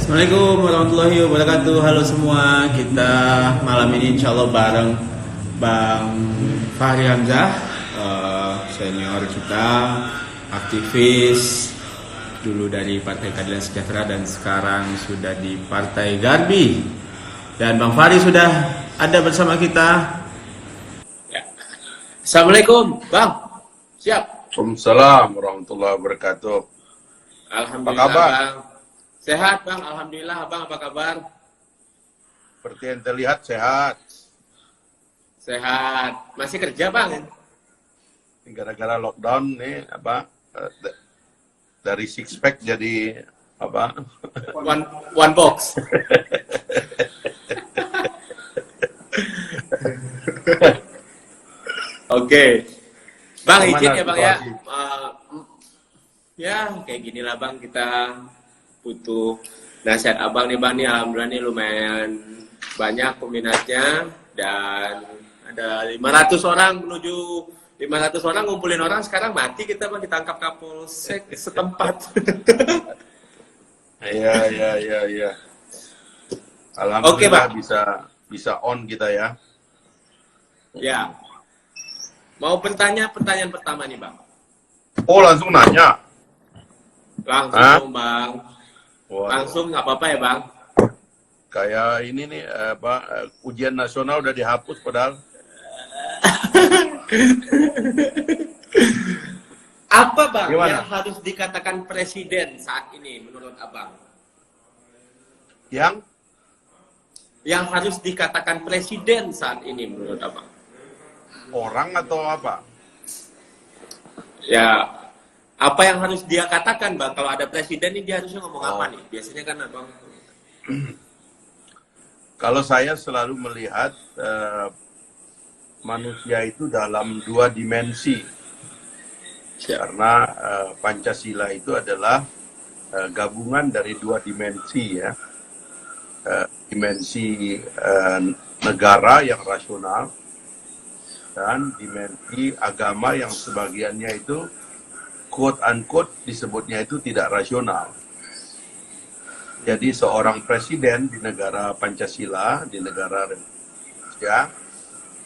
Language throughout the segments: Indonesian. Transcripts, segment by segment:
Assalamualaikum warahmatullahi wabarakatuh. Halo semua, kita malam ini insya Allah bareng Bang Fahri Hamzah, senior kita, aktivis dulu dari Partai Keadilan Sejahtera dan sekarang sudah di Partai Garbi. Dan Bang Fahri sudah ada bersama kita. Ya. Assalamualaikum, Bang. Siap. Waalaikumsalam warahmatullahi wabarakatuh. Alhamdulillah, Apa kabar? Bang. Sehat, Bang. Alhamdulillah, Bang. Apa kabar? Seperti yang terlihat sehat. Sehat. Masih kerja, Bang? Gara-gara lockdown nih dari six pack jadi apa? One box. Oke. Bang, izin ya, Bang ya. Ya, kayak gini lah, Bang. Kita butuh nasihat Abang nih, Bang. Nih, alhamdulillah nih lumayan banyak peminatnya. Dan ada 500 orang menuju 500 orang ngumpulin orang, sekarang mati kita, Bang, ditangkap Kapolsek setempat. Iya. Alhamdulillah Oke, Bang. bisa on kita ya. Ya. Mau bertanya pertanyaan pertama nih, Bang. Oh, langsung nanya. Langsung, Bang. Waduh. Langsung nggak apa-apa ya, Bang? Kayak ini nih ujian nasional udah dihapus padahal. Apa, Bang, Gimana? yang harus dikatakan presiden saat ini menurut Abang? Yang harus dikatakan presiden saat ini menurut Abang? Orang atau apa? Ya, apa yang harus dia katakan, Bang? Kalau ada presiden ini dia harusnya ngomong apa nih? Biasanya kan Abang. Kalau saya selalu melihat manusia itu dalam dua dimensi. Karena Pancasila itu adalah gabungan dari dua dimensi ya. Dimensi negara yang rasional dan dimensi agama yang sebagiannya itu quote unquote disebutnya itu tidak rasional. Jadi seorang presiden di negara Pancasila, di negara Indonesia,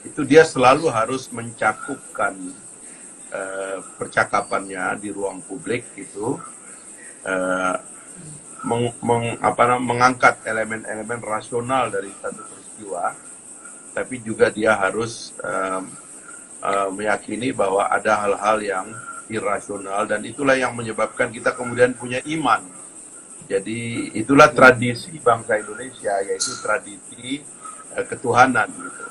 itu dia selalu harus mencakupkan percakapannya di ruang publik itu mengangkat elemen-elemen rasional dari satu peristiwa, tapi juga dia harus meyakini bahwa ada hal-hal yang irasional dan itulah yang menyebabkan kita kemudian punya iman. Jadi itulah tradisi bangsa Indonesia, yaitu tradisi ketuhanan gitu.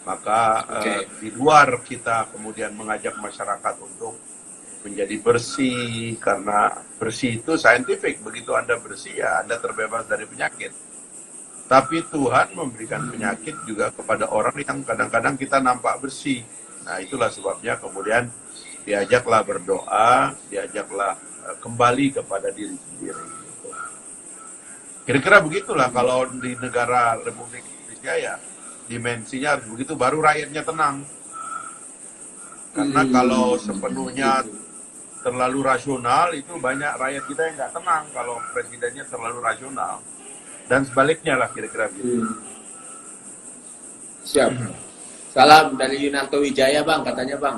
Maka di luar kita kemudian mengajak masyarakat untuk menjadi bersih, karena bersih itu saintifik, begitu Anda bersih ya Anda terbebas dari penyakit. Tapi Tuhan memberikan penyakit juga kepada orang yang kadang-kadang kita nampak bersih. Nah itulah sebabnya kemudian diajaklah berdoa, diajaklah kembali kepada diri sendiri. Kira-kira begitulah kalau di negara Republik Indonesia ya, dimensinya harus begitu, baru rakyatnya tenang. Karena kalau sepenuhnya terlalu rasional, itu banyak rakyat kita yang nggak tenang kalau presidennya terlalu rasional. Dan sebaliknya lah kira-kira gitu. Siap. Salam dari Yunarto Wijaya, Bang, katanya, Bang.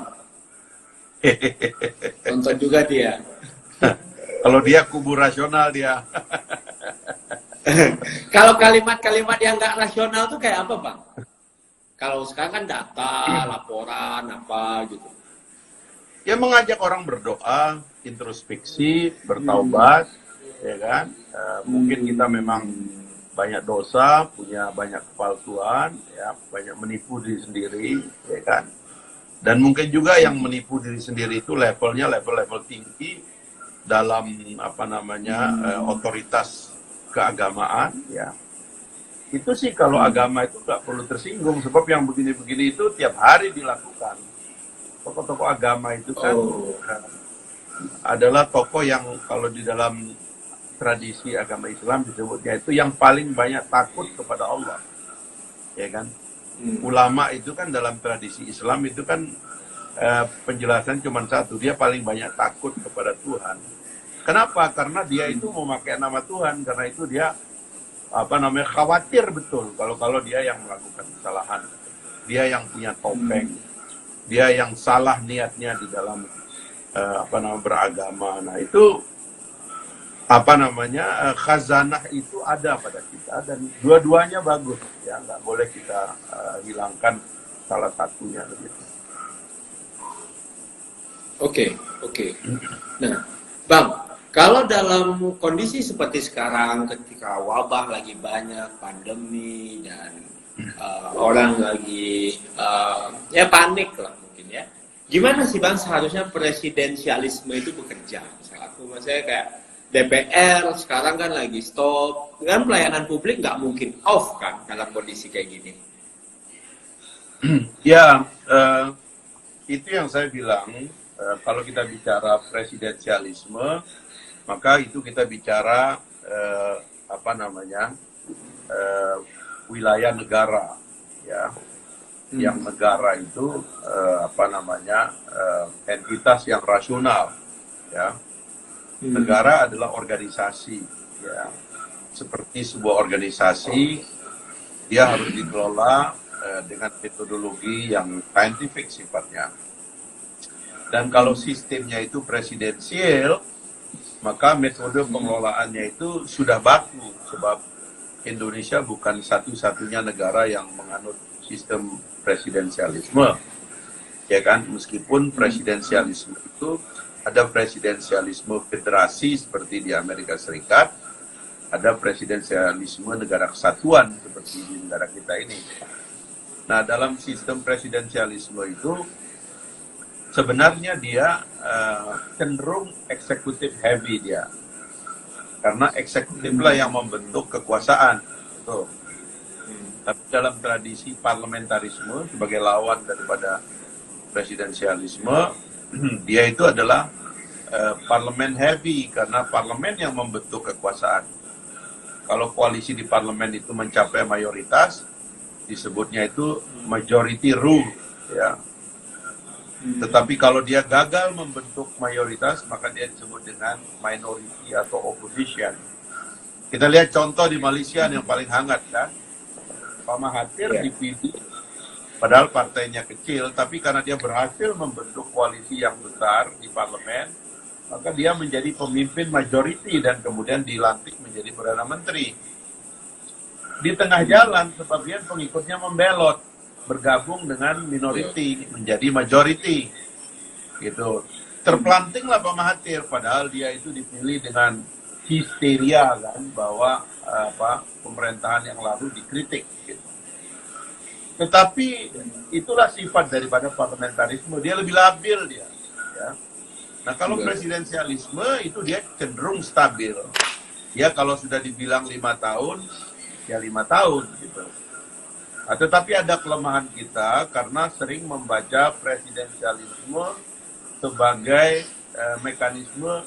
Nonton juga dia. Kalau dia kubu rasional dia. Kalau kalimat-kalimat yang nggak rasional tuh kayak apa, Bang? Kalau sekarang kan data, laporan, apa gitu. Ya mengajak orang berdoa, introspeksi, bertaubat, ya kan? Mungkin kita memang banyak dosa, punya banyak kepalsuan, ya, banyak menipu diri sendiri, ya kan? Dan mungkin juga yang menipu diri sendiri itu levelnya level tinggi dalam otoritas keagamaan, ya. Itu sih kalau agama itu nggak perlu tersinggung, sebab yang begini-begini itu tiap hari dilakukan. Tokoh-tokoh agama itu kan adalah tokoh yang kalau di dalam tradisi agama Islam disebutnya itu yang paling banyak takut kepada Allah, ya kan? Ulama itu kan dalam tradisi Islam itu kan penjelasan cuma satu, dia paling banyak takut kepada Tuhan. Kenapa? Karena dia itu memakai nama Tuhan, karena itu dia khawatir betul kalau dia yang melakukan kesalahan, dia yang punya topeng, dia yang salah niatnya di dalam beragama. Nah itu khazanah itu ada pada kita dan dua-duanya bagus ya, nggak boleh kita hilangkan salah satunya begitu. Oke. Nah, Bang, kalau dalam kondisi seperti sekarang ketika wabah lagi banyak, pandemi dan orang lagi ya panik lah mungkin ya. Gimana sih Bang seharusnya presidensialisme itu bekerja? Maksudnya kayak DPR sekarang kan lagi stop, kan pelayanan publik nggak mungkin off kan dalam kondisi kayak gini. Ya, itu yang saya bilang, kalau kita bicara presidensialisme, maka itu kita bicara wilayah negara, ya. Yang negara itu entitas yang rasional, ya. Negara adalah organisasi, ya. Seperti sebuah organisasi, dia harus dikelola dengan metodologi yang scientific sifatnya. Dan kalau sistemnya itu presidensial, maka metode pengelolaannya itu sudah baku, sebab Indonesia bukan satu-satunya negara yang menganut sistem presidensialisme, ya kan? Meskipun presidensialisme itu ada presidensialisme federasi seperti di Amerika Serikat, ada presidensialisme negara kesatuan seperti di negara kita ini. Nah, dalam sistem presidensialisme itu sebenarnya dia cenderung eksekutif heavy dia, karena eksekutiflah yang membentuk kekuasaan. Betul. Tapi dalam tradisi parlamentarisme sebagai lawan daripada presidensialisme, dia itu adalah parlemen heavy, karena parlemen yang membentuk kekuasaan. Kalau koalisi di parlemen itu mencapai mayoritas, disebutnya itu majority rule, ya. Tetapi kalau dia gagal membentuk mayoritas, maka dia disebut dengan minority atau opposition. Kita lihat contoh di Malaysia yang paling hangat kan, Pak Mahathir dipilih, padahal partainya kecil, tapi karena dia berhasil membentuk koalisi yang besar di parlemen, maka dia menjadi pemimpin majority dan kemudian dilantik menjadi Perdana Menteri. Di tengah jalan, sebagian pengikutnya membelot, bergabung dengan minority, menjadi majority. Gitu. Terpelantinglah Pak Mahathir, padahal dia itu dipilih dengan histeria kan, bahwa pemerintahan yang lalu dikritik. Gitu. Tetapi itulah sifat daripada parlamentarisme, dia lebih labil dia. Ya. Nah kalau presidensialisme itu dia cenderung stabil. Ya kalau sudah dibilang 5 tahun, ya 5 tahun gitu. Nah, tetapi ada kelemahan kita karena sering membaca presidensialisme sebagai mekanisme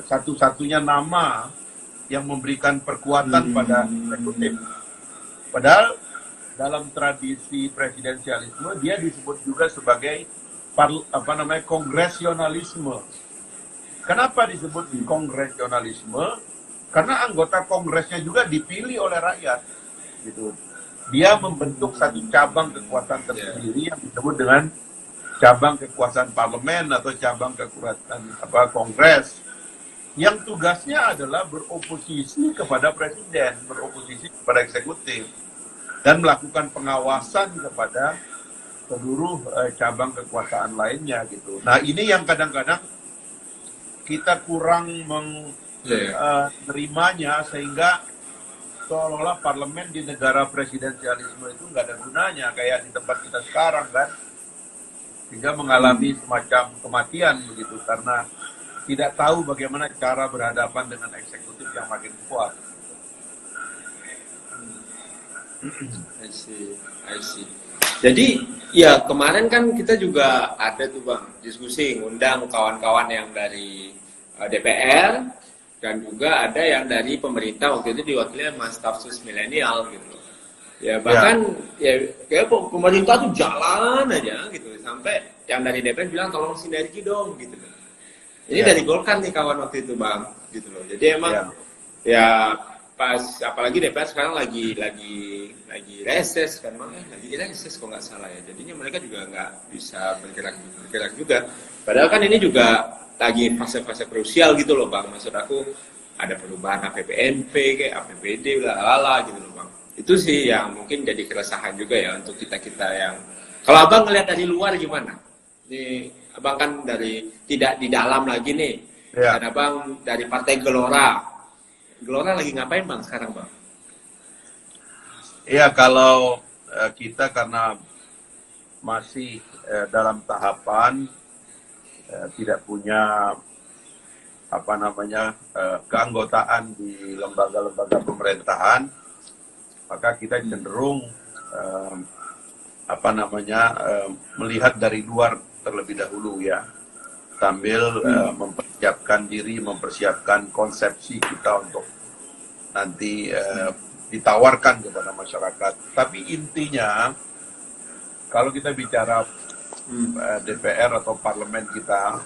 satu-satunya nama yang memberikan perkuatan pada eksekutif. Padahal dalam tradisi presidensialisme dia disebut juga sebagai kongresionalisme. Kenapa disebut kongresionalisme? Karena anggota kongresnya juga dipilih oleh rakyat, gitu. Dia membentuk satu cabang kekuasaan tersendiri yang disebut dengan cabang kekuasaan parlemen atau cabang kekuasaan kongres, yang tugasnya adalah beroposisi kepada presiden, beroposisi kepada eksekutif, dan melakukan pengawasan kepada seluruh cabang kekuasaan lainnya gitu. Nah ini yang kadang-kadang kita kurang menerimanya, sehingga seolah-olah parlemen di negara presidensialisme itu nggak ada gunanya, kayak di tempat kita sekarang kan, sehingga mengalami semacam kematian begitu karena tidak tahu bagaimana cara berhadapan dengan eksekutif yang makin kuat. I see. Jadi ya kemarin kan kita juga ada tuh Bang diskusi ngundang kawan-kawan yang dari DPR dan juga ada yang dari pemerintah, waktu itu diwakili Mas Staf Sus Milenial gitu. Ya bahkan ya kayak pemerintah tuh jalan aja gitu sampai yang dari DPR bilang tolong sinergi dong gitu. Ini Ya. dari Golkar nih kawan waktu itu bang, gitu loh. Jadi emang Ya. ya pas apalagi DPR sekarang lagi reses kan bang, lagi reses kok nggak salah ya. Jadinya mereka juga nggak bisa bergerak juga. Padahal kan ini juga lagi fase-fase krusial gitu loh bang. Maksud aku ada perubahan APBNP kayak APBD lala gitu loh bang. Itu sih yang mungkin jadi keresahan juga ya untuk kita yang. Kalau abang ngelihat dari luar gimana? Ini abang kan dari tidak di dalam lagi nih. Ya. Dan abang dari Partai Gelora. Gelora lagi ngapain bang sekarang bang? Ya, kalau kita karena masih dalam tahapan tidak punya apa namanya keanggotaan di lembaga-lembaga pemerintahan, maka kita cenderung apa namanya melihat dari luar terlebih dahulu ya, sambil mempersiapkan diri, mempersiapkan konsepsi kita untuk nanti ditawarkan kepada masyarakat. Tapi intinya kalau kita bicara DPR atau parlemen kita,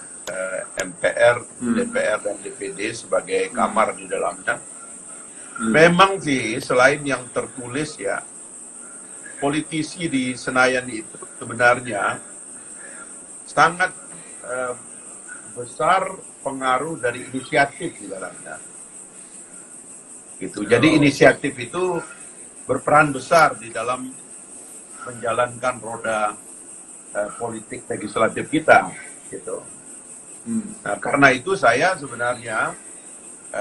MPR, DPR dan DPD sebagai kamar di dalamnya, memang sih selain yang tertulis ya, politisi di Senayan itu sebenarnya sangat besar pengaruh dari inisiatif di dalamnya. Gitu. Jadi inisiatif itu berperan besar di dalam menjalankan roda politik legislatif kita. Gitu. Nah, karena itu saya sebenarnya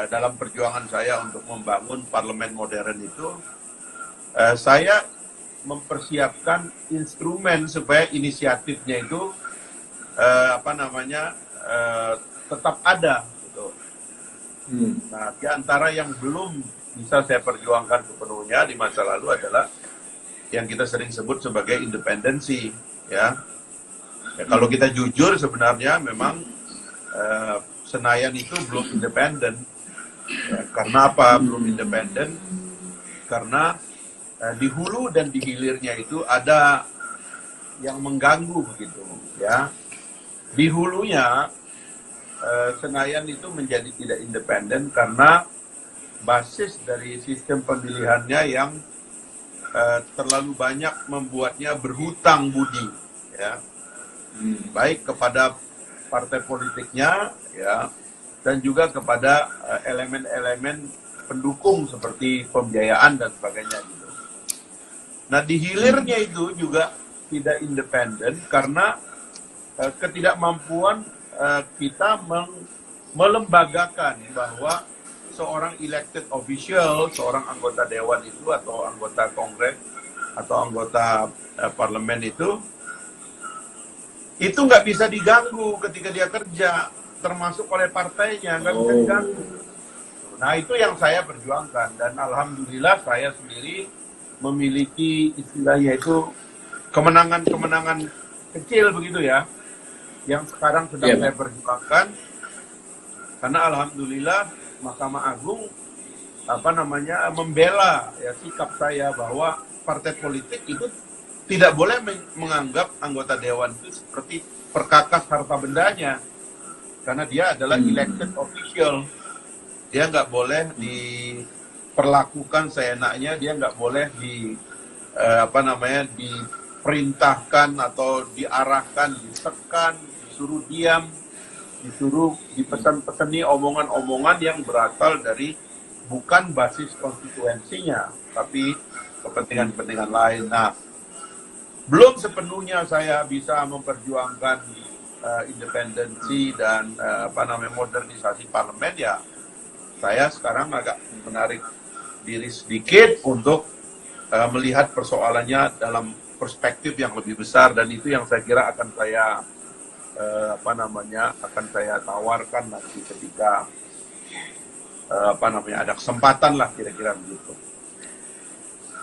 dalam perjuangan saya untuk membangun parlemen modern itu, saya mempersiapkan instrumen supaya inisiatifnya itu apa namanya tetap ada. Gitu. Nah, di antara yang belum bisa saya perjuangkan sepenuhnya di masa lalu adalah yang kita sering sebut sebagai independensi, ya. Kalau kita jujur sebenarnya memang Senayan itu belum independen. Ya, karena apa belum independen? Karena di hulu dan di hilirnya itu ada yang mengganggu begitu, ya. Di hulunya Senayan itu menjadi tidak independen karena basis dari sistem pemilihannya yang terlalu banyak membuatnya berhutang budi, ya, baik kepada partai politiknya, ya, dan juga kepada elemen-elemen pendukung seperti pembiayaan dan sebagainya gitu. Nah, di hilirnya itu juga tidak independen karena ketidakmampuan kita melembagakan bahwa seorang elected official, seorang anggota dewan itu atau anggota kongres atau anggota parlemen itu nggak bisa diganggu ketika dia kerja, termasuk oleh partainya, nggak bisa diganggu. Nah, itu yang saya perjuangkan dan alhamdulillah saya sendiri memiliki istilahnya itu kemenangan-kemenangan kecil begitu ya, yang sekarang sedang saya perjuangkan, karena alhamdulillah Mahkamah Agung apa namanya membela ya sikap saya bahwa partai politik itu tidak boleh menganggap anggota dewan itu seperti perkakas harta bendanya, karena dia adalah elected official. Dia nggak boleh diperlakukan seenaknya, dia nggak boleh apa namanya diperintahkan atau diarahkan, ditekan, disuruh diam, disuruh dipesan-pesani omongan-omongan yang berasal dari bukan basis konstituensinya, tapi kepentingan-kepentingan lain. Nah, belum sepenuhnya saya bisa memperjuangkan independensi dan apa namanya modernisasi parlemen, ya saya sekarang agak menarik diri sedikit untuk melihat persoalannya dalam perspektif yang lebih besar, dan itu yang saya kira akan saya apa namanya akan saya tawarkan nanti ketika apa namanya ada kesempatan lah, kira-kira begitu.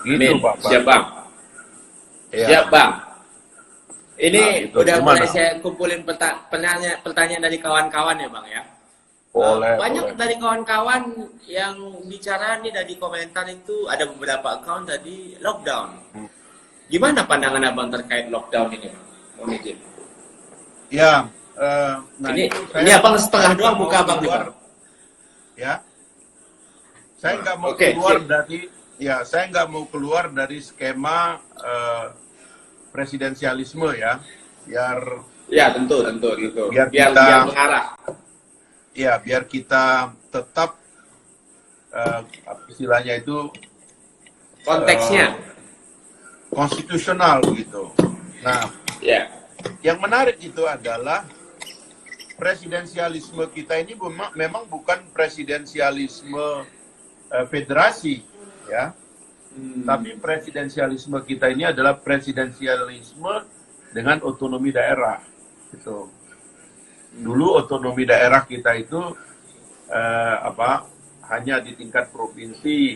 Gitu, Pak. Siap bang. Ya. Siap bang. Ini Nah, gitu. udah Gimana? mulai saya kumpulin pertanyaan dari kawan-kawan ya bang ya. Boleh, Banyak boleh. dari kawan-kawan yang bicara nih dari komentar itu ada beberapa account tadi lockdown. Gimana pandangan abang terkait lockdown ini bang? Mau izin. Ya, Nah Ini itu ini abang setengah saya doang nggak muka mau abang nih keluar, bang. ya. Saya nggak mau Oke, keluar sip. dari, ya saya nggak mau keluar dari skema presidensialisme ya, biar Ya tentu tentu tentu. biar Biar kita, mengarah ya biar kita tetap apa istilahnya itu konteksnya. eh, konstitusional begitu. Nah, Ya. yang menarik itu adalah presidensialisme kita ini memang bukan presidensialisme federasi, ya. Tapi presidensialisme kita ini adalah presidensialisme dengan otonomi daerah. Gitu. Dulu otonomi daerah kita itu hanya di tingkat provinsi.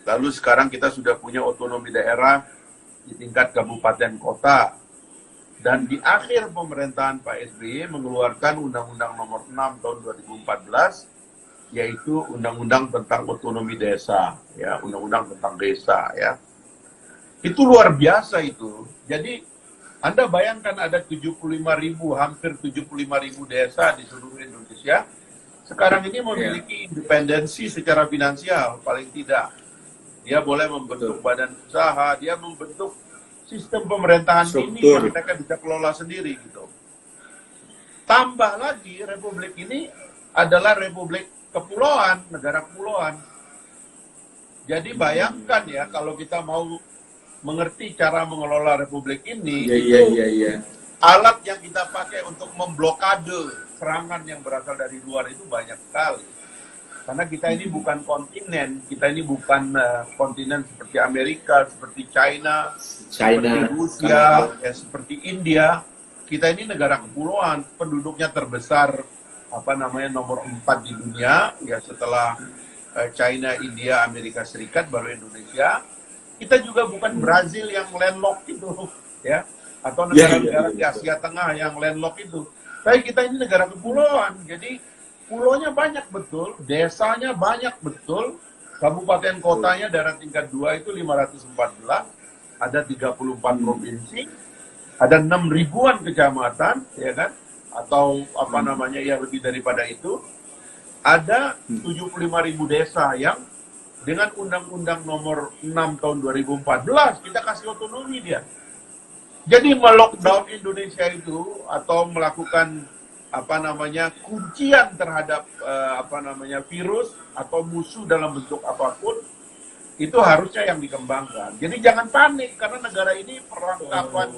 Lalu sekarang kita sudah punya otonomi daerah di tingkat kabupaten kota. Dan di akhir pemerintahan Pak SBY mengeluarkan Undang-Undang Nomor 6 tahun 2014, yaitu Undang-Undang tentang otonomi desa, ya, Undang-Undang tentang desa, ya. Itu luar biasa itu. Jadi Anda bayangkan ada 75.000, hampir 75.000 desa di seluruh Indonesia. Sekarang ini Ya. memiliki independensi secara finansial, paling tidak. Dia boleh membentuk Betul. badan usaha, dia membentuk sistem pemerintahan ini Struktur. yang mereka bisa kelola sendiri gitu. Tambah lagi republik ini adalah republik kepulauan, negara kepulauan. Jadi bayangkan ya kalau kita mau mengerti cara mengelola republik ini, Iya. alat yang kita pakai untuk memblokade serangan yang berasal dari luar itu banyak sekali. Karena kita ini bukan kontinen, kita ini bukan kontinen seperti Amerika, seperti China, seperti Rusia, ya, seperti India. Kita ini negara kepulauan, penduduknya terbesar nomor 4 di dunia, ya setelah China, India, Amerika Serikat, baru Indonesia. Kita juga bukan Brazil yang landlocked itu, ya, atau negara-negara di Asia Tengah yang landlocked itu. Tapi kita ini negara kepulauan, jadi pulaunya banyak betul, desanya banyak betul, kabupaten kotanya daerah tingkat 2 itu 514, ada 34 provinsi, ada 6 ribuan kecamatan, ya kan, atau ya lebih daripada itu, ada 75.000 desa yang dengan Undang-Undang Nomor 6 tahun 2014 kita kasih otonomi dia. Jadi melockdown Indonesia itu atau melakukan kuncian terhadap virus atau musuh dalam bentuk apapun, itu harusnya yang dikembangkan. Jadi jangan panik karena negara ini perlengkapan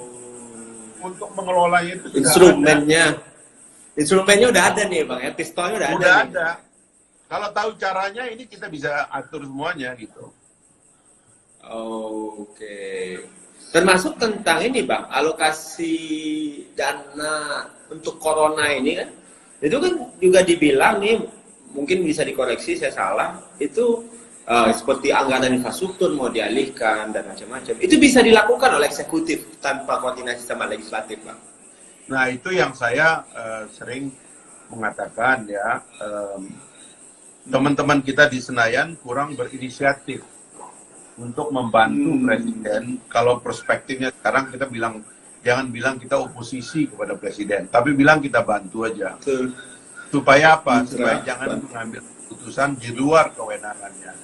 untuk mengelolanya itu sudah Instrumennya udah ada nih bang, pistolnya udah ada. Ada. Kalau tahu caranya ini kita bisa atur semuanya gitu. Oke. Termasuk tentang ini bang, alokasi dana untuk corona ini kan, itu kan juga dibilang nih, mungkin bisa dikoreksi saya salah, itu seperti anggaran infrastruktur mau dialihkan dan macam-macam. Itu bisa dilakukan oleh eksekutif tanpa koordinasi sama legislatif bang. Nah itu yang saya sering mengatakan ya, teman-teman kita di Senayan kurang berinisiatif untuk membantu presiden. Kalau perspektifnya sekarang kita bilang, jangan bilang kita oposisi kepada presiden, tapi bilang kita bantu aja. Supaya apa? Supaya jangan mengambil keputusan di luar kewenangannya.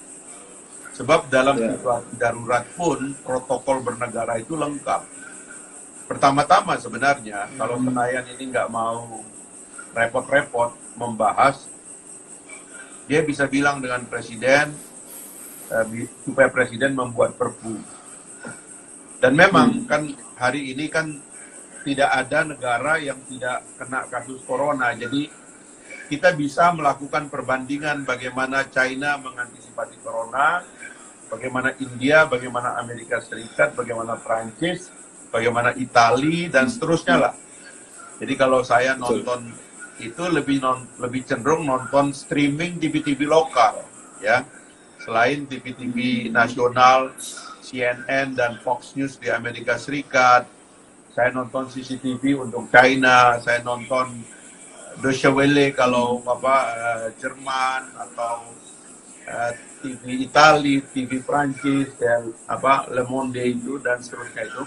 Sebab dalam situasi darurat pun protokol bernegara itu lengkap. Pertama-tama sebenarnya kalau Senayan ini nggak mau repot-repot membahas, dia bisa bilang dengan presiden, supaya presiden membuat perpu. Dan memang kan hari ini kan tidak ada negara yang tidak kena kasus corona. Jadi kita bisa melakukan perbandingan bagaimana China mengantisipasi corona, bagaimana India, bagaimana Amerika Serikat, bagaimana Prancis, bagaimana Italia dan seterusnya lah. Jadi kalau saya nonton itu lebih cenderung nonton streaming TV-TV lokal, ya. Selain TV-TV nasional, CNN dan Fox News di Amerika Serikat, saya nonton CCTV untuk China, saya nonton Deutsche Welle kalau Jerman, atau TV Italia, TV Prancis, dan Le Monde itu dan seterusnya itu.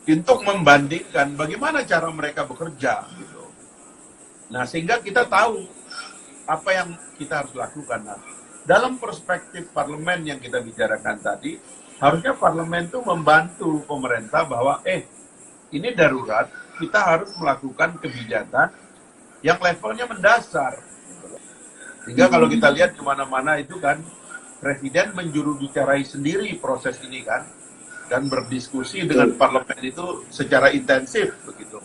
untuk membandingkan bagaimana cara mereka bekerja gitu. Nah, sehingga kita tahu apa yang kita harus lakukan. Nah, dalam perspektif parlemen yang kita bicarakan tadi, harusnya parlemen itu membantu pemerintah bahwa ini darurat, kita harus melakukan kebijakan yang levelnya mendasar. Sehingga kalau kita lihat kemana-mana itu kan, Presiden menjurubicarai sendiri proses ini kan, dan berdiskusi dengan parlemen itu secara intensif begitu.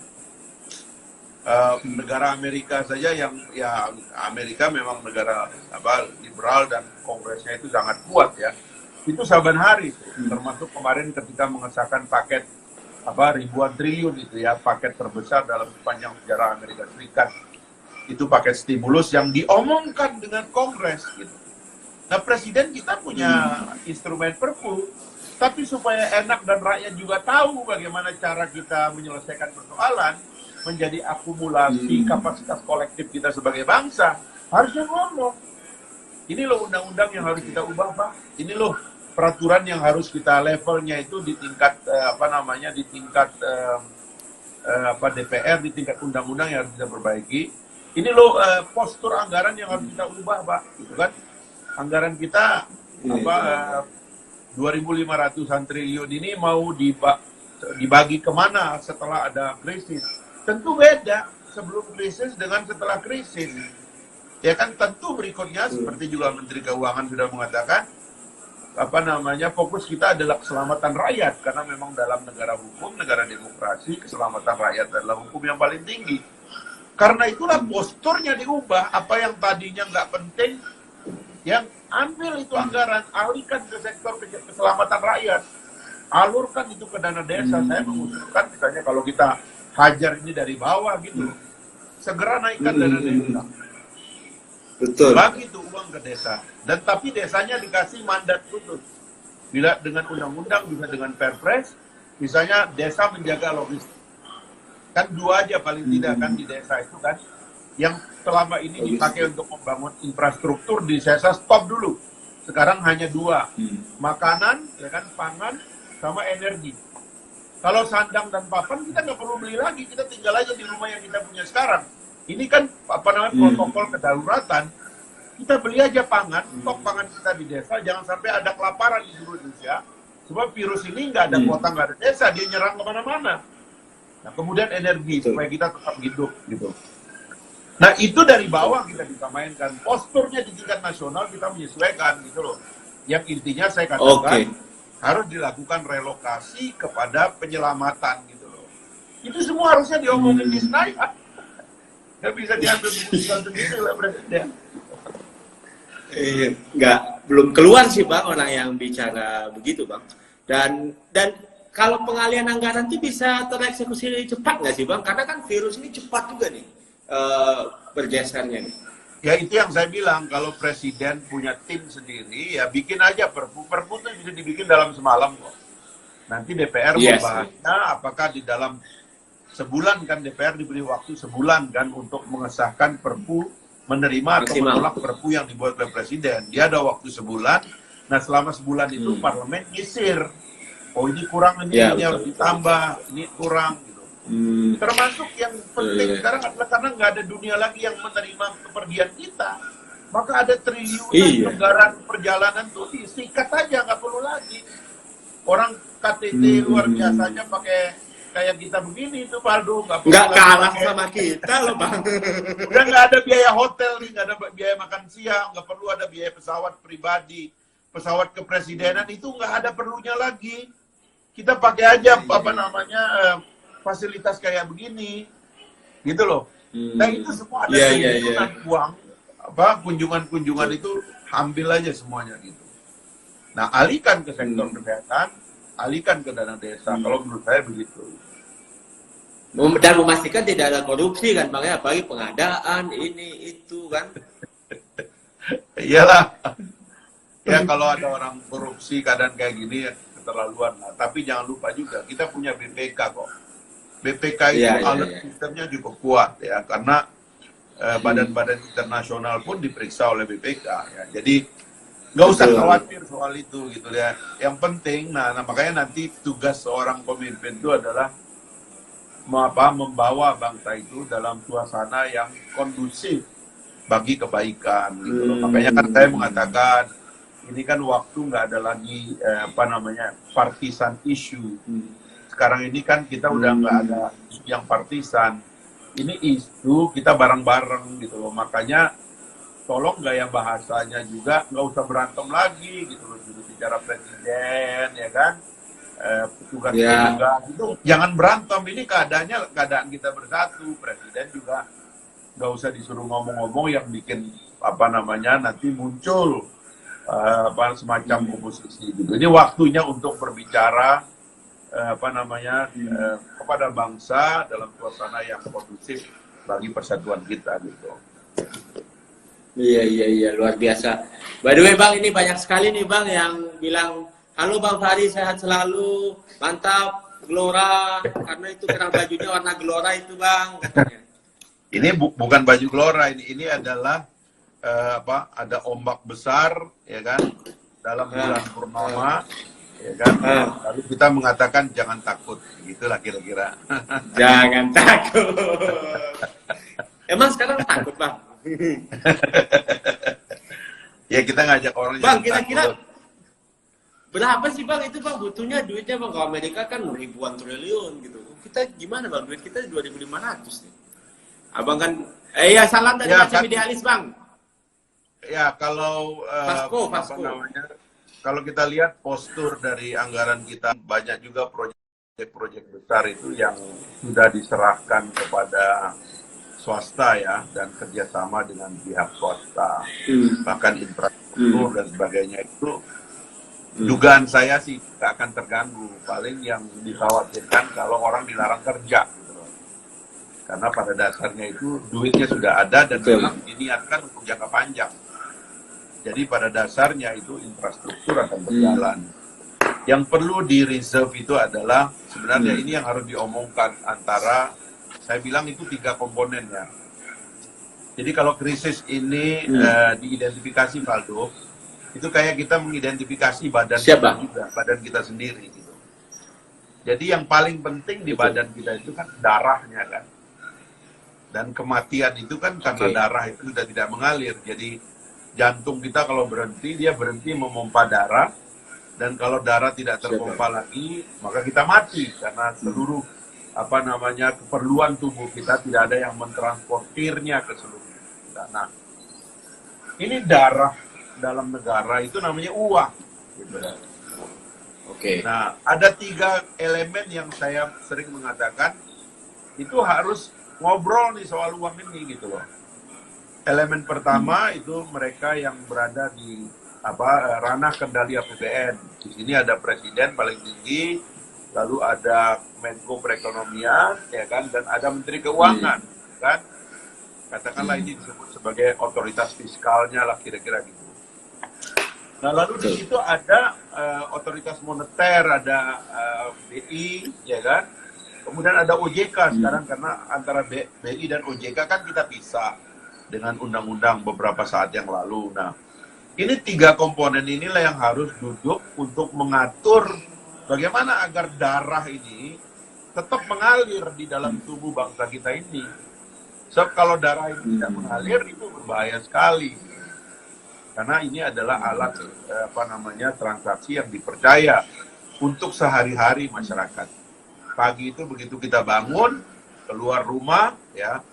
Negara Amerika saja yang ya Amerika memang negara liberal dan kongresnya itu sangat kuat ya. Itu saban hari, termasuk kemarin ketika mengesahkan paket ribuan triliun itu ya, paket terbesar dalam sepanjang sejarah Amerika Serikat. Itu paket stimulus yang diomongkan dengan Kongres gitu. Nah, Presiden kita punya instrumen Perpu, tapi supaya enak dan rakyat juga tahu bagaimana cara kita menyelesaikan persoalan, menjadi akumulasi kapasitas kolektif kita sebagai bangsa, harusnya ngomong. Ini loh undang-undang yang harus kita ubah, Pak. Ini loh peraturan yang harus kita levelnya itu di tingkat di tingkat DPR, di tingkat undang-undang yang harus kita perbaiki. Ini loh postur anggaran yang harus kita ubah, Pak. Gitu kan? Anggaran kita 2.500-an triliun ini mau dibagi kemana setelah ada krisis? Tentu beda sebelum krisis dengan setelah krisis. Ya kan, tentu berikutnya seperti juga Menteri Keuangan sudah mengatakan, fokus kita adalah keselamatan rakyat, karena memang dalam negara hukum, negara demokrasi, keselamatan rakyat adalah hukum yang paling tinggi. Karena itulah posturnya diubah, apa yang tadinya nggak penting, yang ambil itu anggaran, alihkan ke sektor keselamatan rakyat, alurkan itu ke dana desa. Saya mengusulkan misalnya kalau kita hajar ini dari bawah gitu, segera naikkan dana desa. Betul. Bagi itu uang ke desa. Dan tapi desanya dikasih mandat khusus. Bila dengan undang-undang, bisa dengan perpres, misalnya desa menjaga logistik. Kan 2 aja paling tidak kan di desa itu kan, yang selama ini dipakai untuk membangun infrastruktur di desa stop dulu. Sekarang hanya 2, makanan, ya kan, pangan, sama energi. Kalau sandang dan papan kita nggak perlu beli lagi, kita tinggal aja di rumah yang kita punya sekarang. Ini kan protokol kedaruratan. Kita beli aja pangan, stok pangan kita di desa, jangan sampai ada kelaparan di seluruh Indonesia. Sebab virus ini nggak ada kota, nggak ada desa, dia nyerang kemana-mana. Nah, kemudian energi, supaya kita tetap hidup gitu. Nah, itu dari bawah kita bisa mainkan. Posturnya di tingkat nasional kita menyesuaikan gitu loh. Yang intinya saya katakan, harus dilakukan relokasi kepada penyelamatan gitu loh. Itu semua harusnya diomongin di Senayan. Nggak bisa diambil keputusan sendiri lah Presiden. Belum keluar sih Bang orang yang bicara begitu Bang. Dan kalau pengalihan anggaran itu bisa tereksekusi cepat nggak sih Bang? Karena kan virus ini cepat juga nih bergesernya nih. Ya itu yang saya bilang, kalau Presiden punya tim sendiri, ya bikin aja perpu. Perpu itu bisa dibikin dalam semalam kok. Nanti DPR membahasnya, apakah di dalam sebulan kan, DPR diberi waktu sebulan kan untuk mengesahkan perpu, menerima atau menolak perpu yang dibuat oleh Presiden. Dia ada waktu sebulan. Nah selama sebulan itu parlemen nyisir. Oh ini kurang, ini harus ditambah, ini kurang gitu. Termasuk yang penting sekarang adalah karena nggak ada dunia lagi yang menerima kepergian kita. Maka ada triliunan anggaran perjalanan tuh disikat aja, nggak perlu lagi. Orang KTT luar biasanya pakai kayak kita begini itu Paldo, nggak kalah sama kita loh Bang. Udah nggak ada biaya hotel nih, nggak ada biaya makan siang, nggak perlu ada biaya pesawat pribadi, pesawat kepresidenan itu nggak ada perlunya lagi. Kita pakai aja fasilitas kayak begini, gitu loh. Nah itu semua ada uang, kunjungan itu ambil aja semuanya gitu. Nah alihkan ke sektor kesehatan, alihkan ke dana desa. Kalau menurut saya begitu. Dan memastikan tidak ada korupsi kan Bang ya, apalagi pengadaan ini itu kan. Iyalah. Ya kalau ada orang korupsi keadaan kayak gini ya keterlaluan lah. Tapi jangan lupa juga kita punya BPK kok. BPK itu alat sistemnya cukup kuat ya, karena badan-badan internasional pun diperiksa oleh BPK ya. Jadi nggak usah Betul. khawatir soal itu gitu ya. Yang penting, nah makanya nanti tugas seorang pemimpin itu adalah membawa bangsa itu dalam suasana yang kondusif bagi kebaikan gitu loh. Makanya kan saya mengatakan ini kan waktu nggak ada lagi partisan issue. Sekarang ini kan kita udah nggak ada isu yang partisan. Ini isu kita bareng-bareng gitu loh. Makanya tolong gaya bahasanya juga nggak usah berantem lagi gitu loh. Juru bicara presiden ya kan, petugas petugas itu jangan berantem. Ini keadaan kita bersatu. Presiden juga nggak usah disuruh ngomong-ngomong yang bikin nanti muncul semacam oposisi gitu. Ini waktunya untuk berbicara kepada bangsa dalam suasana yang kondusif bagi persatuan kita gitu. Iya, luar biasa. By the way Bang, ini banyak sekali nih Bang yang bilang, halo Bang Fahri, sehat selalu, mantap, Gelora, karena itu karena bajunya warna Gelora itu Bang, katanya. Ini bukan baju Gelora, ini adalah ada ombak besar ya kan, dalam bulan purnama ya kan, lalu kita mengatakan jangan takut, gitulah kira-kira. Jangan takut. Emang sekarang takut Bang? Ya kita ngajak orang Bang, jangan kira-kira takut. berapa sih Bang itu Bang butuhnya duitnya Bang? Kalau Amerika kan ribuan triliun gitu. Kita gimana Bang? Duit kita 2.500 nih. Abang kan, ya salam dari macam idealis Bang. Ya kalau Pasko. kalau kita lihat postur dari anggaran kita, banyak juga proyek-proyek besar itu yang sudah diserahkan kepada swasta ya, dan kerjasama dengan pihak swasta, bahkan infrastruktur dan sebagainya itu dugaan saya sih tidak akan terganggu. Paling yang dikhawatirkan kalau orang dilarang kerja gitu loh. Karena pada dasarnya itu duitnya sudah ada dan memang diniatkan untuk jangka panjang. Jadi pada dasarnya itu infrastruktur akan berjalan. Yang perlu di reserve itu adalah sebenarnya ini yang harus diomongkan antara, saya bilang itu 3 komponen ya. Jadi kalau krisis ini diidentifikasi Valdo, itu kayak kita mengidentifikasi badan kita juga, badan kita sendiri gitu. Jadi yang paling penting di badan kita itu kan darahnya kan. Dan kematian itu kan karena darah itu sudah tidak mengalir. Jadi jantung kita kalau berhenti, dia berhenti memompa darah, dan kalau darah tidak terpompa lagi, maka kita mati karena seluruh keperluan tubuh kita tidak ada yang mentransportirnya ke seluruh kita. Nah, ini darah dalam negara itu namanya uang. Gitu. Nah, ada 3 elemen yang saya sering mengatakan itu harus ngobrol nih soal uang ini gitu loh. Elemen pertama itu mereka yang berada di ranah kendali APBN. Di sini ada presiden paling tinggi, lalu ada Menko Perekonomian, ya kan, dan ada Menteri Keuangan, kan. Katakanlah ini disebut sebagai otoritas fiskalnya lah kira-kira gitu. Nah lalu di situ ada otoritas moneter, ada BI, ya kan. Kemudian ada OJK sekarang karena antara BI dan OJK kan kita pisah dengan undang-undang beberapa saat yang lalu. Nah, ini 3 komponen inilah yang harus duduk untuk mengatur bagaimana agar darah ini tetap mengalir di dalam tubuh bangsa kita ini. Sebab kalau darah ini tidak mengalir itu berbahaya sekali. Karena ini adalah alat transaksi yang dipercaya untuk sehari-hari masyarakat. Pagi itu begitu kita bangun, keluar rumah ya,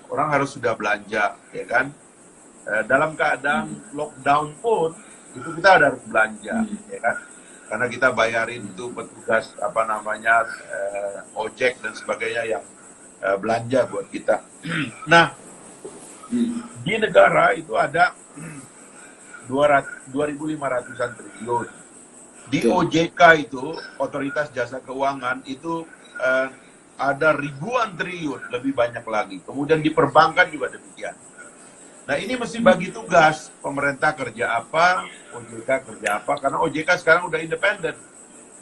orang harus sudah belanja, ya kan? Dalam keadaan lockdown pun itu kita harus belanja, ya kan? Karena kita bayarin itu petugas ojek dan sebagainya yang belanja buat kita. Nah, di negara itu ada 2.500-an triliun. Di OJK itu, Otoritas Jasa Keuangan itu ada ribuan triliun, lebih banyak lagi. Kemudian di perbankan juga demikian. Nah ini mesti bagi tugas, pemerintah kerja apa, OJK kerja apa, karena OJK sekarang udah independen.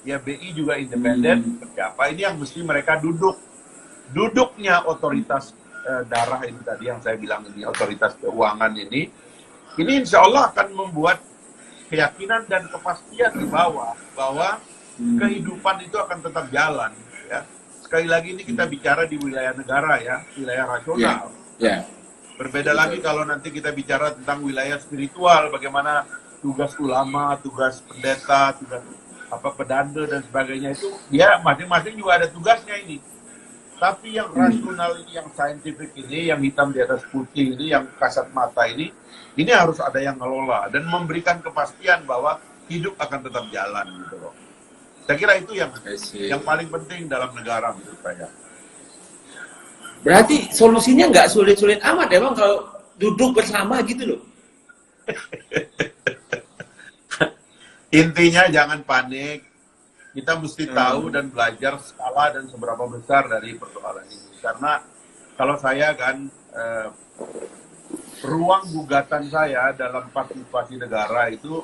Ya BI juga independen, kerja apa, ini yang mesti mereka duduknya otoritas darah ini tadi yang saya bilang ini, otoritas keuangan ini insya Allah akan membuat keyakinan dan kepastian di bawah bahwa kehidupan itu akan tetap jalan. Ya. Sekali lagi ini kita bicara di wilayah negara ya, wilayah rasional. Ya. Berbeda lagi kalau nanti kita bicara tentang wilayah spiritual, bagaimana tugas ulama, tugas pendeta, tugas pedanda dan sebagainya itu, dia masing-masing juga ada tugasnya ini. Tapi yang rasional ini, yang saintifik ini, yang hitam di atas putih ini, yang kasat mata ini harus ada yang ngelola dan memberikan kepastian bahwa hidup akan tetap jalan gitu loh. Saya kira itu yang paling penting dalam negara menurut saya. Berarti solusinya nggak sulit-sulit amat ya Bang kalau duduk bersama gitu loh. Intinya jangan panik. Kita mesti tahu dan belajar skala dan seberapa besar dari persoalan ini. Karena kalau saya kan ruang gugatan saya dalam partisipasi negara itu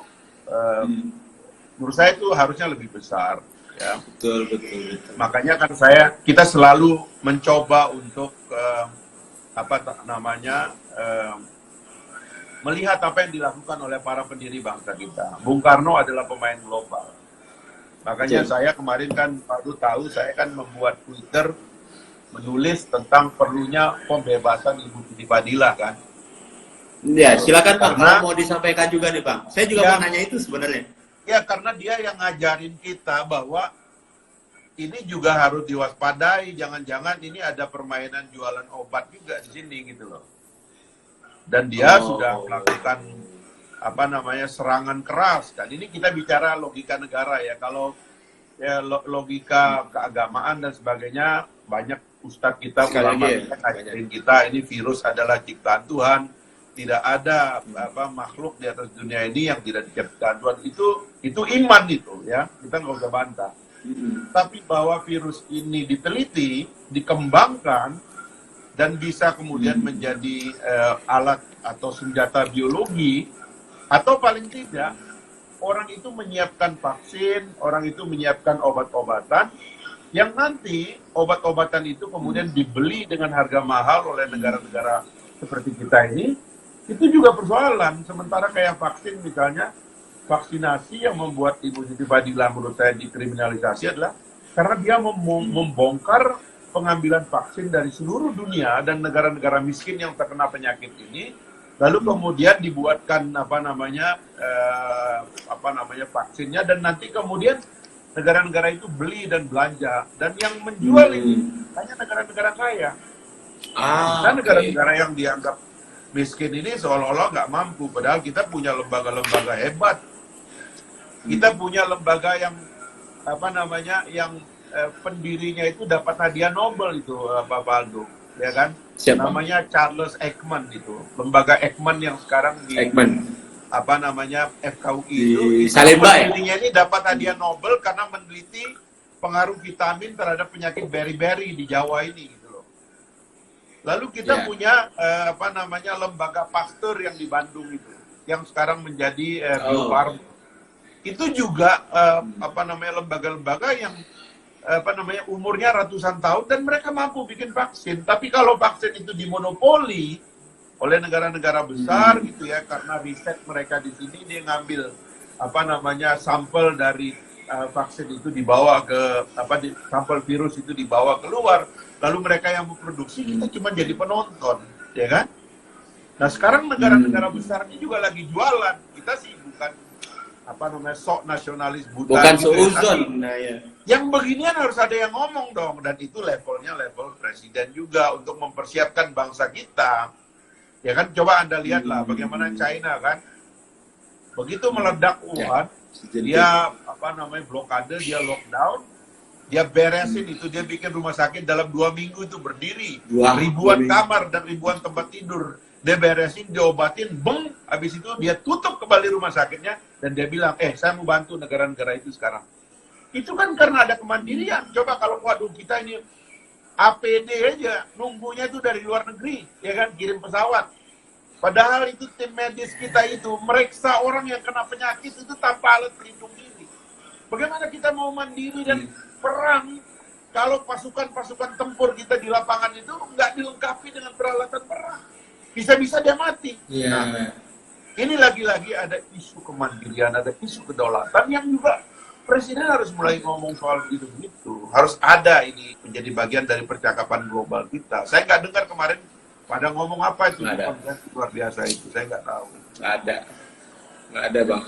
menurut saya itu harusnya lebih besar. Ya. Betul. Makanya kan kita selalu mencoba untuk melihat apa yang dilakukan oleh para pendiri bangsa kita. Bung Karno adalah pemain global. Makanya saya kemarin kan baru tahu, saya kan membuat Twitter menulis tentang perlunya pembebasan Ibu Siti Fadilah kan. Ya, silakan Bang, kalau mau disampaikan juga nih Bang. Saya juga mau nanya itu sebenarnya. Ya, karena dia yang ngajarin kita bahwa ini juga harus diwaspadai, jangan-jangan ini ada permainan jualan obat juga di sini gitu loh. Dan dia sudah melakukan serangan keras. Dan ini kita bicara logika negara ya. Kalau ya logika keagamaan dan sebagainya, banyak ustadz kita ulama ngajarin kita ini virus adalah ciptaan Tuhan. Tidak ada makhluk di atas dunia ini yang tidak diciptakan Tuhan. Itu iman itu ya. Kita nggak usah bantah. Tapi bahwa virus ini diteliti, dikembangkan dan bisa kemudian menjadi alat atau senjata biologi, atau paling tidak orang itu menyiapkan vaksin, orang itu menyiapkan obat-obatan yang nanti obat-obatan itu kemudian dibeli dengan harga mahal oleh negara-negara seperti kita ini, itu juga persoalan. Sementara kayak vaksin misalnya, vaksinasi yang membuat Ibu Siti Fadilah menurut saya dikriminalisasi adalah karena dia membongkar pengambilan vaksin dari seluruh dunia dan negara-negara miskin yang terkena penyakit ini. Lalu kemudian dibuatkan vaksinnya dan nanti kemudian negara-negara itu beli dan belanja dan yang menjual ini hanya negara-negara kaya. Dan negara-negara yang dianggap miskin ini seolah-olah nggak mampu, padahal kita punya lembaga-lembaga hebat. Kita punya lembaga yang pendirinya itu dapat hadiah Nobel itu Pak Aldo, ya kan? Siapa? Namanya Charles Ekman itu, lembaga Ekman yang sekarang di FKUI itu Salemba ya? Pendirinya ini dapat hadiah Nobel karena meneliti pengaruh vitamin terhadap penyakit beri-beri di Jawa ini gitu loh. Lalu kita punya lembaga Pasteur yang di Bandung itu, yang sekarang menjadi Bio Farma. Itu juga lembaga-lembaga yang umurnya ratusan tahun dan mereka mampu bikin vaksin. Tapi kalau vaksin itu dimonopoli oleh negara-negara besar gitu ya, karena riset mereka di sini dia ngambil sampel dari vaksin itu dibawa ke sampel virus itu dibawa keluar, lalu mereka yang memproduksi, kita cuma jadi penonton, ya kan? Nah sekarang negara-negara besar ini juga lagi jualan. Kita sih bukan sok nasionalis buta. Bukan gitu seuzon. Yang beginian harus ada yang ngomong dong, dan itu levelnya level presiden juga untuk mempersiapkan bangsa kita. Ya kan, coba Anda lihatlah bagaimana China kan, begitu meledak Wuhan, dia blokade, dia lockdown, dia beresin itu, dia bikin rumah sakit dalam 2 minggu itu berdiri, ribuan kamar dan ribuan tempat tidur. Dia beresin, diobatin, habis itu dia tutup kembali rumah sakitnya, dan dia bilang, saya mau bantu negara-negara itu sekarang. Itu kan karena ada kemandirian. Coba kalau kita ini APD aja, nunggunya itu dari luar negeri, ya kan, kirim pesawat. Padahal itu tim medis kita itu, meriksa orang yang kena penyakit itu tanpa alat pelindung diri. Bagaimana kita mau mandiri dan perang, kalau pasukan-pasukan tempur kita di lapangan itu nggak dilengkapi dengan peralatan perang? Bisa-bisa dia mati. Nah, Ini lagi-lagi ada isu kemandirian, ada isu kedaulatan yang juga Presiden harus mulai ngomong soal itu gitu. Harus ada ini menjadi bagian dari percakapan global kita. Saya nggak dengar kemarin pada ngomong apa itu Nggak ada. konferensi luar biasa itu. Saya nggak tahu. Nggak ada bang.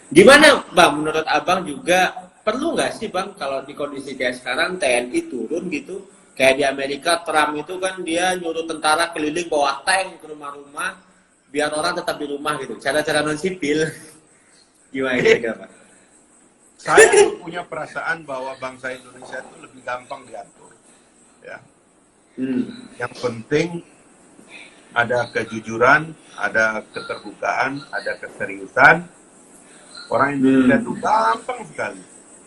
Gimana bang? Menurut abang juga perlu nggak sih bang kalau di kondisi kayak sekarang TNI turun gitu? Kayak di Amerika Trump itu kan dia nyuruh tentara keliling bawa tank ke rumah-rumah biar orang tetap di rumah gitu. Cara-cara non sipil. Gimana kira-kira pak? Saya punya perasaan bahwa bangsa Indonesia itu lebih gampang diatur. Ya. Yang penting ada kejujuran, ada keterbukaan, ada keseriusan. Orang Indonesia itu gampang sekali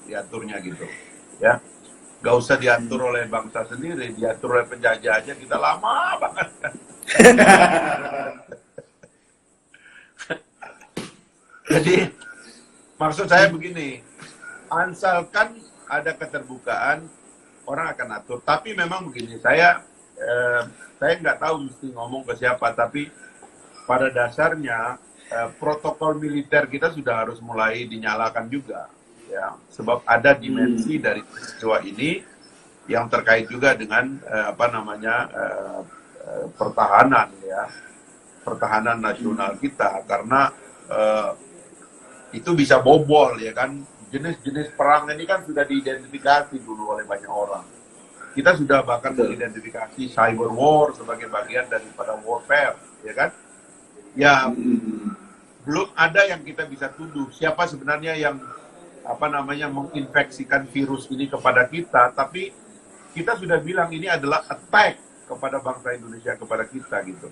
diaturnya gitu. Ya, gak usah diatur oleh bangsa sendiri, diatur oleh penjajah aja kita lama banget. Jadi maksud saya begini, asalkan ada keterbukaan, orang akan atur. Tapi memang begini, saya nggak tahu mesti ngomong ke siapa, tapi pada dasarnya protokol militer kita sudah harus mulai dinyalakan juga, ya. Sebab ada dimensi dari peristiwa ini yang terkait juga dengan pertahanan, ya, pertahanan nasional kita, karena itu bisa bobol, ya kan. Jenis-jenis perang ini kan sudah diidentifikasi dulu oleh banyak orang. Kita sudah bahkan mengidentifikasi cyber war sebagai bagian daripada warfare, ya kan? Ya, belum ada yang kita bisa tuduh siapa sebenarnya yang menginfeksikan virus ini kepada kita, tapi kita sudah bilang ini adalah attack kepada bangsa Indonesia, kepada kita gitu.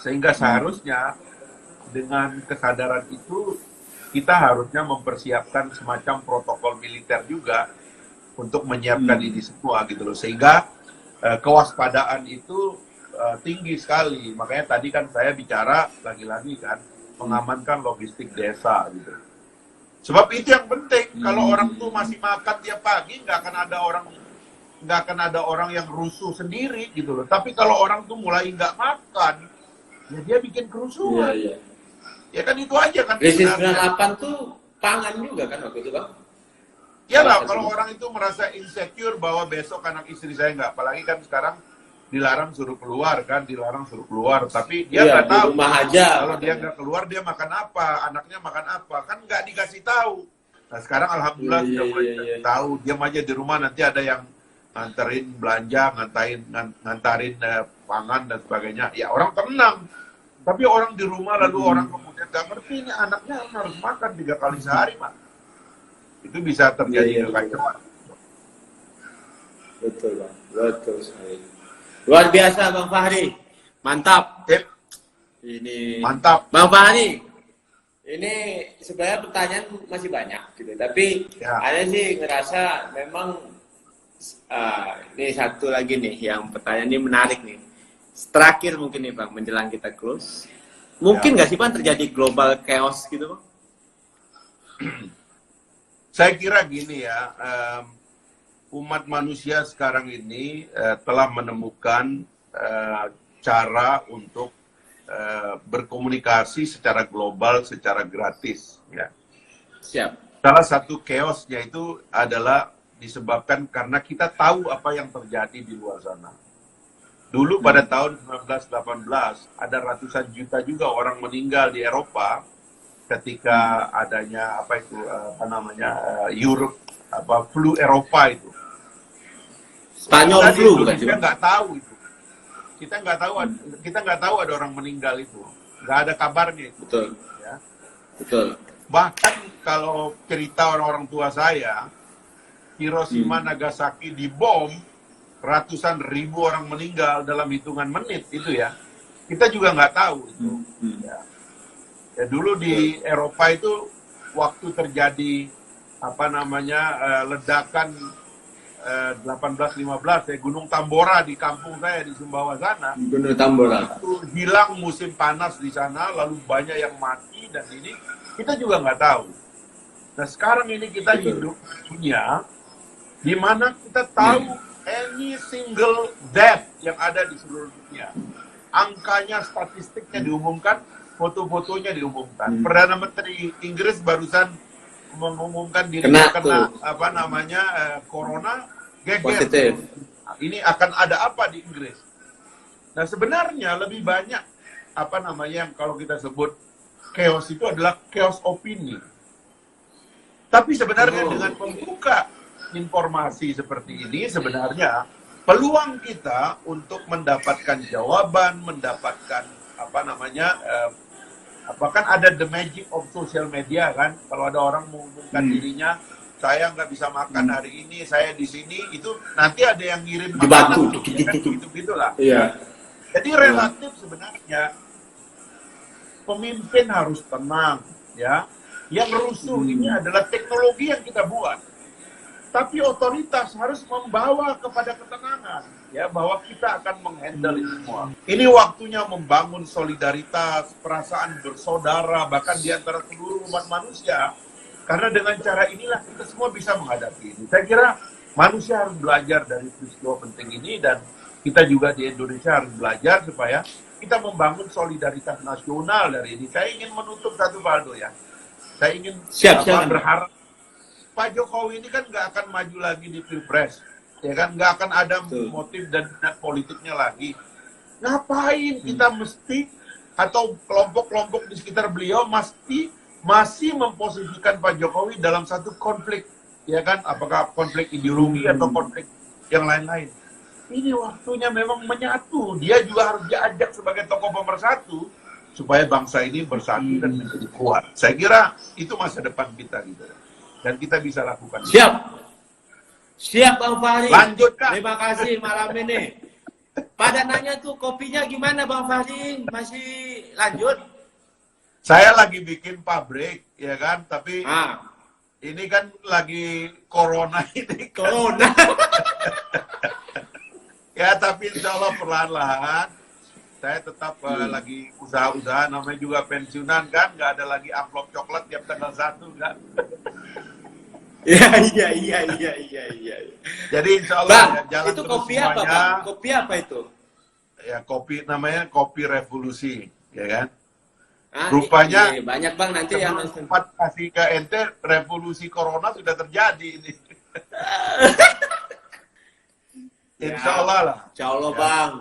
Sehingga seharusnya dengan kesadaran itu kita harusnya mempersiapkan semacam protokol militer juga untuk menyiapkan ini semua gitu loh, sehingga kewaspadaan itu tinggi sekali. Makanya tadi kan saya bicara lagi-lagi kan mengamankan logistik desa gitu. Sebab itu yang penting. Kalau orang tuh masih makan tiap pagi, nggak akan ada orang yang rusuh sendiri gitu loh. Tapi kalau orang tuh mulai nggak makan, ya dia bikin kerusuhan. Iya. Ya kan itu aja kan. Krisis 98 tuh pangan juga kan waktu itu bang? Ya lah, kalau orang itu merasa insecure bahwa besok anak istri saya nggak, apalagi kan sekarang dilarang suruh keluar kan, tapi dia nggak tahu rumah aja. Kalau dia nggak keluar dia makan apa, anaknya makan apa, kan nggak dikasih tahu. Nah sekarang alhamdulillah sudah mulai dikasih tahu, diam aja di rumah, nanti ada yang nganterin belanja, ngantarin pangan dan sebagainya. Ya orang tenang. Tapi orang di rumah lalu orang kemudian nggak ngerti ini anaknya harus makan 3 kali sehari, Pak. Itu bisa terjadi kekacauan. Betul bang, betul sekali. Luar biasa Bang Fahri, mantap. Ini mantap, Bang Fahri. Ini sebenarnya pertanyaan masih banyak gitu, tapi ada sih ngerasa memang ini satu lagi nih yang pertanyaan ini menarik nih. Terakhir mungkin nih Bang, menjelang kita close. Mungkin nggak sih Bang terjadi global chaos gitu Bang? Saya kira gini ya, umat manusia sekarang ini telah menemukan cara untuk berkomunikasi secara global, secara gratis. Ya. Siap. Salah satu chaosnya itu adalah disebabkan karena kita tahu apa yang terjadi di luar sana. Dulu pada tahun 1918 ada ratusan juta juga orang meninggal di Eropa ketika adanya flu Eropa itu. Spanyol flu bukan? Kita nggak tahu itu. Kita nggak tahu ada orang meninggal itu. Nggak ada kabarnya itu. Betul. Ya. Betul. Bahkan kalau cerita orang-orang tua saya, Hiroshima Nagasaki dibom, ratusan ribu orang meninggal dalam hitungan menit itu ya. Kita juga nggak tahu itu. Ya, dulu di Eropa itu waktu terjadi ledakan 1815 Gunung Tambora di kampung saya di Sumbawa sana. Gunung Tambora. Itu hilang musim panas di sana, lalu banyak yang mati dan ini kita juga nggak tahu. Nah sekarang ini kita hidup di dunia di mana kita tahu any single death yang ada di seluruh dunia. Angkanya, statistiknya diumumkan, foto-fotonya diumumkan. Perdana Menteri Inggris barusan mengumumkan Kena dirinya kena tuh. apa namanya corona, geger. Positif. Ini akan ada apa di Inggris? Nah sebenarnya lebih banyak apa namanya yang kalau kita sebut chaos itu adalah chaos opini. Tapi sebenarnya dengan membuka informasi seperti ini sebenarnya peluang kita untuk mendapatkan jawaban, mendapatkan apa namanya, kan ada the magic of social media kan, kalau ada orang mengumumkan dirinya, saya nggak bisa makan hari ini, saya di sini, itu nanti ada yang ngirim Dibantu. makanan, ya kan, gitu-gitulah. Iya. Jadi relatif sebenarnya pemimpin harus tenang, ya. Yang rusuh ini adalah teknologi yang kita buat. Tapi otoritas harus membawa kepada ketenangan, ya, bahwa kita akan menghandle ini semua. Ini waktunya membangun solidaritas, perasaan bersaudara, bahkan di antara seluruh umat manusia. Karena dengan cara inilah kita semua bisa menghadapi ini. Saya kira manusia harus belajar dari peristiwa penting ini, dan kita juga di Indonesia harus belajar supaya kita membangun solidaritas nasional dari ini. Saya ingin menutup satu, Valdo, ya. Saya ingin berharap Pak Jokowi ini kan nggak akan maju lagi di Pilpres, ya kan, nggak akan ada motif dan minat politiknya lagi. Ngapain kita mesti, atau kelompok-kelompok di sekitar beliau masih memposisikan Pak Jokowi dalam satu konflik, ya kan, apakah konflik ideologi atau konflik yang lain-lain. Ini waktunya memang menyatu. Dia juga harus diajak sebagai tokoh pemersatu supaya bangsa ini bersatu dan menjadi kuat. Saya kira itu masa depan kita gitu. Dan kita bisa lakukan. Siap Bang Fahri. Lanjut, Kak. Terima kasih malam ini. Pada nanya tuh kopinya gimana Bang Fahri? Masih lanjut? Saya lagi bikin pabrik, ya kan, tapi ini kan lagi corona ini. Corona. Ya, tapi insya Allah perlahan-lahan. Saya tetap lagi usaha-usaha, namanya juga pensiunan kan, nggak ada lagi amplop coklat tiap tanggal 1 kan. Iya. Jadi insya Allah Bang, ya, jalan itu terus kopi semuanya. apa Bang? Kopi apa itu? Ya kopi, namanya kopi revolusi, ya kan. Rupanya iya, banyak Bang nanti yang sempat kasih ke ente, revolusi corona sudah terjadi ini. Insya Allah lah. Insya Allah ya. Bang.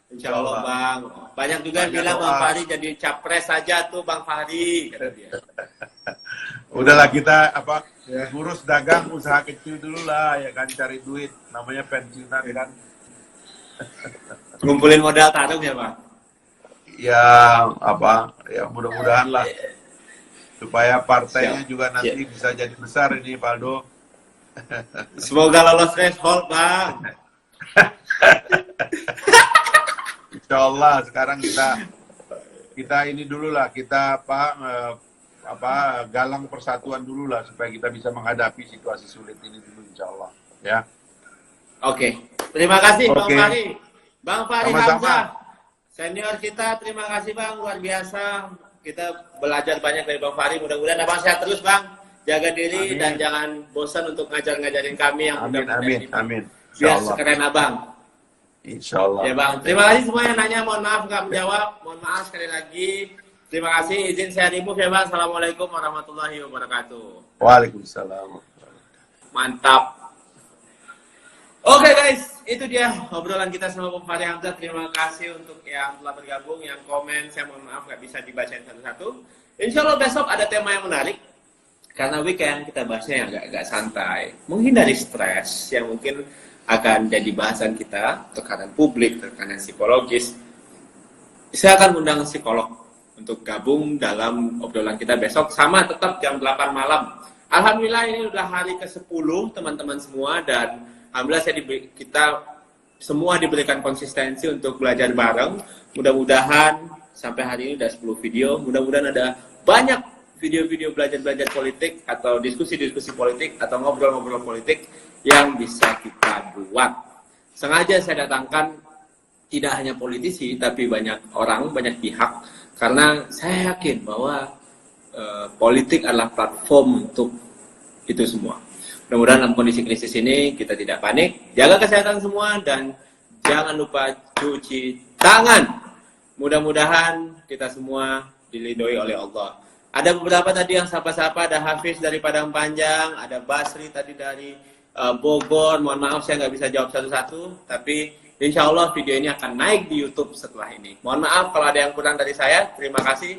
Insya Allah Bang. Banyak juga yang bilang Bang Fahri jadi capres saja tuh Bang Fahri, kata dia. Udahlah kita ngurus dagang usaha kecil dulu lah, ya kan, cari duit, namanya pensiunan kan. Ngumpulin modal tarung ya Bang. Ya ya mudah-mudahan lah supaya partainya juga nanti bisa jadi besar ini, Valdo. Semoga lolos threshold Bang. Insya Allah sekarang kita ini dulu lah, kita galang persatuan dulu lah supaya kita bisa menghadapi situasi sulit ini dulu, insya Allah, ya. Oke, terima kasih Bang Oke. Fahri. Bang Fahri Sama-sama. Hamzah, senior kita, terima kasih Bang, luar biasa. Kita belajar banyak dari Bang Fahri, mudah-mudahan Abang sehat terus Bang. Jaga diri dan jangan bosan untuk ngajarin kami yang udah Amin. Biar Insya Allah. sekeren Abang. Insya Allah. Ya Bang, terima kasih semua yang nanya, mohon maaf nggak menjawab, mohon maaf sekali lagi. Terima kasih, izin saya remove ya Bang. Assalamualaikum warahmatullahi wabarakatuh. Waalaikumsalam. Mantap. Oke guys, itu dia obrolan kita sama Bang Fahri Hamzah. Terima kasih untuk yang telah bergabung, yang komen, saya mohon maaf nggak bisa dibacain satu-satu. Insya Allah besok ada tema yang menarik. Karena weekend kita bahasnya yang agak santai. Menghindari stres yang mungkin akan jadi bahasan kita, tekanan publik, tekanan psikologis. Saya akan undang psikolog untuk gabung dalam obrolan kita besok, sama tetap jam 8 malam. Alhamdulillah ini udah hari ke-10 teman-teman semua, dan alhamdulillah kita semua diberikan konsistensi untuk belajar bareng. Mudah-mudahan sampai hari ini udah 10 video, mudah-mudahan ada banyak video-video belajar-belajar politik atau diskusi-diskusi politik atau ngobrol-ngobrol politik yang bisa kita buat. Sengaja saya datangkan tidak hanya politisi, tapi banyak orang, banyak pihak, karena saya yakin bahwa politik adalah platform untuk itu semua. Mudah-mudahan dalam kondisi krisis ini kita tidak panik, jaga kesehatan semua, dan jangan lupa cuci tangan. Mudah-mudahan kita semua dilindungi oleh Allah. Ada beberapa tadi yang sapa-sapa, ada Hafiz dari Padang Panjang, ada Basri tadi dari Bogor. Mohon maaf saya nggak bisa jawab satu-satu, tapi insya Allah video ini akan naik di YouTube setelah ini. Mohon maaf kalau ada yang kurang dari saya. Terima kasih.